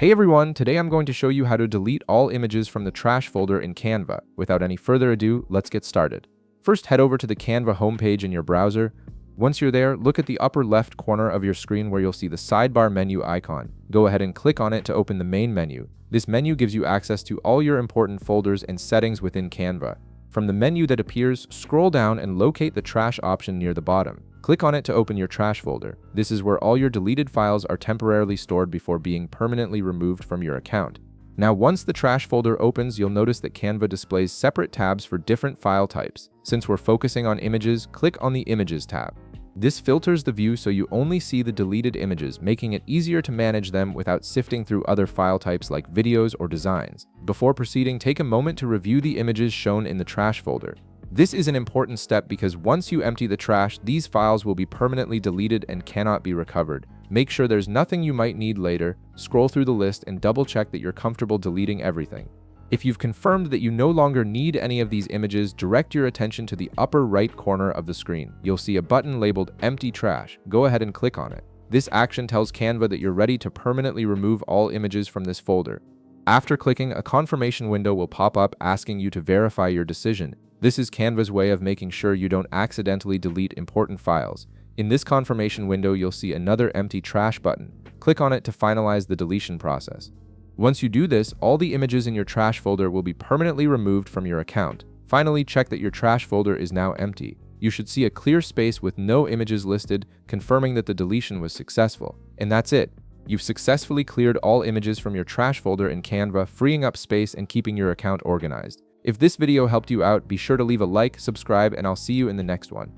Hey everyone, today I'm going to show you how to delete all images from the trash folder in Canva. Without any further ado, let's get started. First, head over to the Canva homepage in your browser. Once you're there, look at the upper left corner of your screen where you'll see the sidebar menu icon. Go ahead and click on it to open the main menu. This menu gives you access to all your important folders and settings within Canva. From the menu that appears, scroll down and locate the trash option near the bottom. Click on it to open your trash folder. This is where all your deleted files are temporarily stored before being permanently removed from your account. Now, once the trash folder opens, you'll notice that Canva displays separate tabs for different file types. Since we're focusing on images, click on the Images tab. This filters the view so you only see the deleted images, making it easier to manage them without sifting through other file types like videos or designs. Before proceeding, take a moment to review the images shown in the trash folder. This is an important step because once you empty the trash, these files will be permanently deleted and cannot be recovered. Make sure there's nothing you might need later, scroll through the list and double-check that you're comfortable deleting everything. If you've confirmed that you no longer need any of these images, direct your attention to the upper right corner of the screen. You'll see a button labeled Empty Trash. Go ahead and click on it. This action tells Canva that you're ready to permanently remove all images from this folder. After clicking, a confirmation window will pop up asking you to verify your decision. This is Canva's way of making sure you don't accidentally delete important files. In this confirmation window, you'll see another Empty Trash button. Click on it to finalize the deletion process. Once you do this, all the images in your trash folder will be permanently removed from your account. Finally, check that your trash folder is now empty. You should see a clear space with no images listed, confirming that the deletion was successful. And that's it. You've successfully cleared all images from your trash folder in Canva, freeing up space and keeping your account organized. If this video helped you out, be sure to leave a like, subscribe, and I'll see you in the next one.